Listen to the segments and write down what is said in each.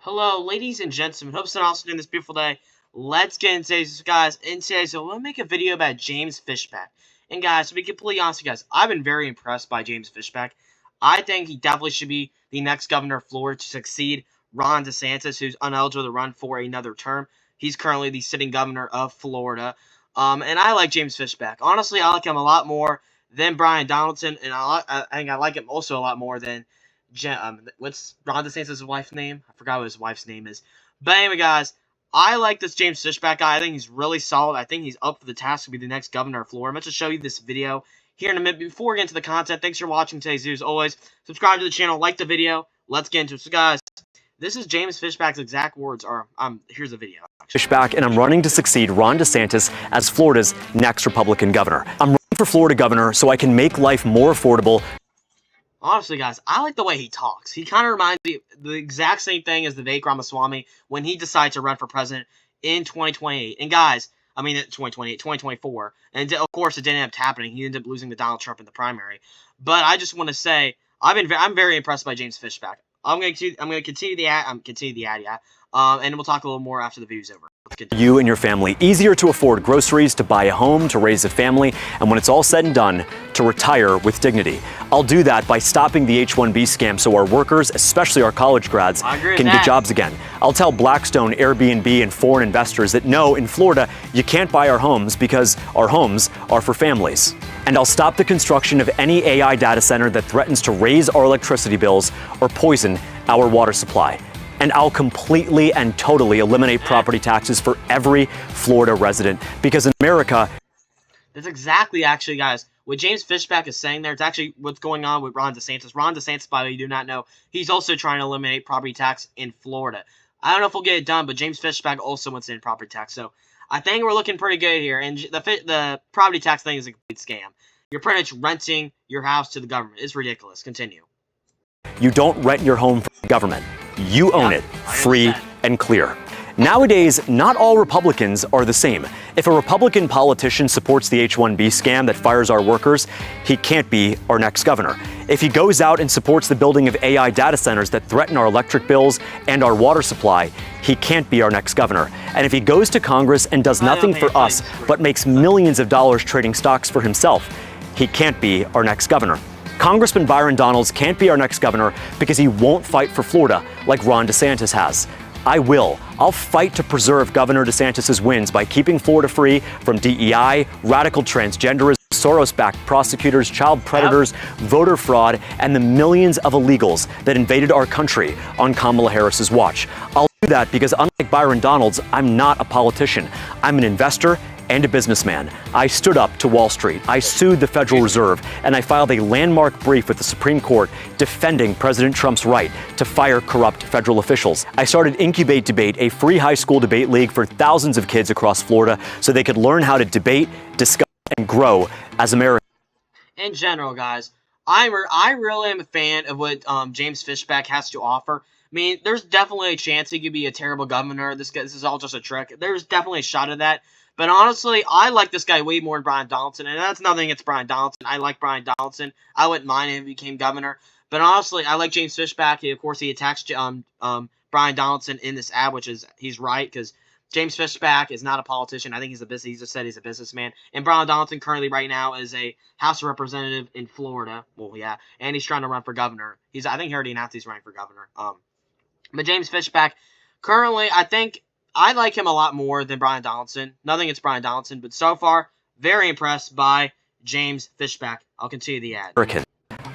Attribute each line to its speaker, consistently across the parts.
Speaker 1: Hello, ladies and gentlemen. Hope you're also doing this beautiful day. Let's get into today's, guys. In today's video, we'll make a video about James Fishback. And guys, to be completely honest with you guys, I've been very impressed by James Fishback. I think he definitely should be the next governor of Florida to succeed Ron DeSantis, who's ineligible to run for another term. He's currently the sitting governor of Florida. And I like James Fishback. Honestly, I like him a lot more than Brian Donaldson, and I think I like him also a lot more than what's Ron DeSantis' wife's name? I forgot what his wife's name is. But anyway, guys, I like this James Fishback guy. I think he's really solid. I think he's up for the task to be the next governor of Florida. I'm going to show you this video here in a minute. Before we get into the content, thanks for watching today's video. As always, subscribe to the channel, like the video. Let's get into it. So, guys, this is James Fishback's exact words. Here's the video.
Speaker 2: Fishback, and I'm running to succeed Ron DeSantis as Florida's next Republican governor. I'm running for Florida governor so I can make life more affordable.
Speaker 1: Honestly, guys, I like the way he talks. He kind of reminds me of the exact same thing as Vivek Ramaswamy when he decided to run for president in 2028. And guys, 2024. And of course, it didn't end up happening. He ended up losing to Donald Trump in the primary. But I just want to say, I'm very impressed by James Fishback. I'm going to continue the ad. And we'll talk a little more after the video's over.
Speaker 2: You and your family easier to afford groceries, to buy a home, to raise a family, and when it's all said and done, to retire with dignity. I'll do that by stopping the H-1B scam so our workers, especially our college grads, can get jobs again. I'll tell Blackstone, Airbnb, and foreign investors that no, in Florida, you can't buy our homes because our homes are for families. And I'll stop the construction of any AI data center that threatens to raise our electricity bills or poison our water supply. And I'll completely and totally eliminate property taxes for every Florida resident, because in America...
Speaker 1: That's exactly, actually, guys, what James Fishback is saying there. It's actually what's going on with Ron DeSantis. Ron DeSantis, by the way, you do not know, he's also trying to eliminate property tax in Florida. I don't know if we'll get it done, but James Fishback also wants to end property tax. So I think we're looking pretty good here. And the property tax thing is a complete scam. You're pretty much renting your house to the government. It's ridiculous. Continue.
Speaker 2: You don't rent your home from the government. You own it, free and clear. Nowadays, not all Republicans are the same. If a Republican politician supports the H-1B scam that fires our workers, he can't be our next governor. If he goes out and supports the building of AI data centers that threaten our electric bills and our water supply, he can't be our next governor. And if he goes to Congress and does nothing for us but makes millions of dollars trading stocks for himself, he can't be our next governor. Congressman Byron Donalds can't be our next governor because he won't fight for Florida like Ron DeSantis has. I will. I'll fight to preserve Governor DeSantis' wins by keeping Florida free from DEI, radical transgenderism, Soros-backed prosecutors, child predators, voter fraud, and the millions of illegals that invaded our country on Kamala Harris's watch. I'll do that because, unlike Byron Donalds, I'm not a politician. I'm an investor and a businessman. I stood up to Wall Street, I sued the Federal Reserve, and I filed a landmark brief with the Supreme Court defending President Trump's right to fire corrupt federal officials. I started Incubate Debate, a free high school debate league for thousands of kids across Florida so they could learn how to debate, discuss, and grow as Americans.
Speaker 1: In general, guys, I really am a fan of what James Fishback has to offer. I mean, there's definitely a chance he could be a terrible governor. This is all just a trick. There's definitely a shot of that. But honestly, I like this guy way more than Brian Donaldson, and that's nothing against Brian Donaldson. I like Brian Donaldson. I wouldn't mind if he became governor. But honestly, I like James Fishback. Of course, he attacks Brian Donaldson in this ad, which is he's right, because James Fishback is not a politician. I think he's he just said he's a businessman. And Brian Donaldson currently right now is a House Representative in Florida. Well, yeah, and he's trying to run for governor. I think he already announced he's running for governor. But James Fishback, currently, I think I like him a lot more than Brian Donaldson. Nothing against Brian Donaldson, but so far, very impressed by James Fishback. I'll continue the ad.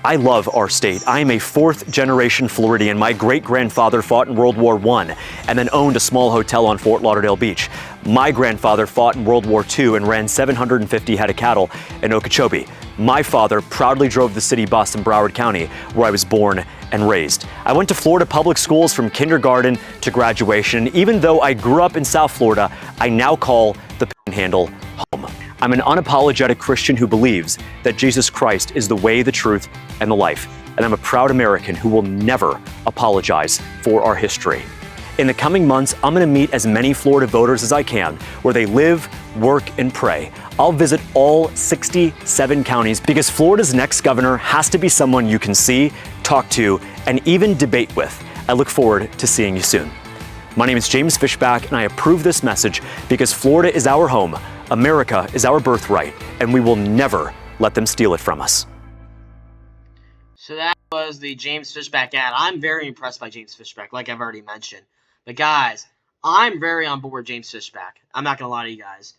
Speaker 2: I love our state. I am a fourth-generation Floridian. My great-grandfather fought in World War I and then owned a small hotel on Fort Lauderdale Beach. My grandfather fought in World War II and ran 750 head of cattle in Okeechobee. My father proudly drove the city bus in Broward County, where I was born and raised. I went to Florida public schools from kindergarten to graduation. Even though I grew up in South Florida, I now call the Panhandle home. I'm an unapologetic Christian who believes that Jesus Christ is the way, the truth, and the life. And I'm a proud American who will never apologize for our history. In the coming months, I'm going to meet as many Florida voters as I can, where they live, work, and pray. I'll visit all 67 counties because Florida's next governor has to be someone you can see, talk to, and even debate with. I look forward to seeing you soon. My name is James Fishback, and I approve this message because Florida is our home, America is our birthright, and we will never let them steal it from us.
Speaker 1: So that was the James Fishback ad. I'm very impressed by James Fishback, like I've already mentioned. But guys, I'm very on board with James Fishback. I'm not going to lie to you guys.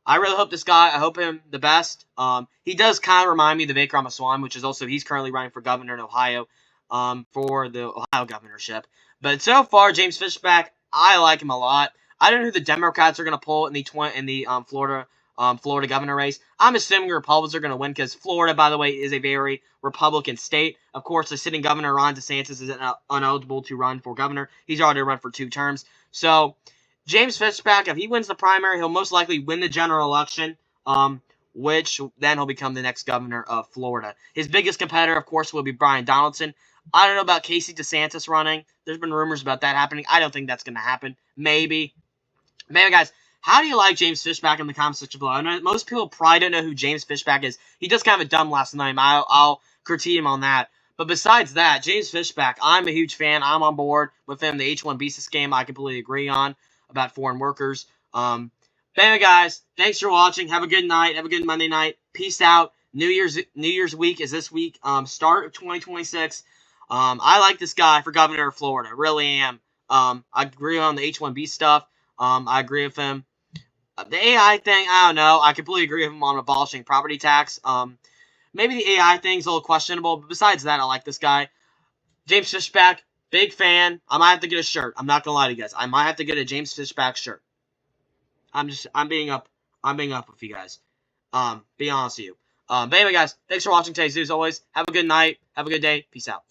Speaker 1: I really hope this guy, I hope him the best. He does kind of remind me of the Vivek Ramaswamy, which is also, he's currently running for governor in Ohio, for the Ohio governorship. But so far, James Fishback, I like him a lot. I don't know who the Democrats are going to pull in the Florida governor race. I'm assuming the Republicans are going to win because Florida, by the way, is a very Republican state. Of course, the sitting governor, Ron DeSantis, is ineligible to run for governor. He's already run for 2 terms. So, James Fishback, if he wins the primary, he'll most likely win the general election, which then he'll become the next governor of Florida. His biggest competitor, of course, will be Brian Donaldson. I don't know about Casey DeSantis running. There's been rumors about that happening. I don't think that's going to happen. Maybe. Maybe, guys, how do you like James Fishback in the comment section below? I know most people probably don't know who James Fishback is. He does kind of a dumb last name. I'll critique him on that. But besides that, James Fishback, I'm a huge fan. I'm on board with him. The H-1B scam, I completely agree on about foreign workers. But anyway, guys, thanks for watching. Have a good night. Have a good Monday night. Peace out. New Year's week is this week. Start of 2026. I like this guy for governor of Florida. Really am. I agree on the H-1B stuff. I agree with him. The AI thing, I don't know. I completely agree with him on abolishing property tax. Maybe the AI thing's a little questionable, but besides that, I like this guy. James Fishback, big fan. I might have to get a shirt. I'm not gonna lie to you guys. I might have to get a James Fishback shirt. I'm being up with you guys. Be honest with you. But anyway, guys, thanks for watching today's news. As always, have a good night. Have a good day. Peace out.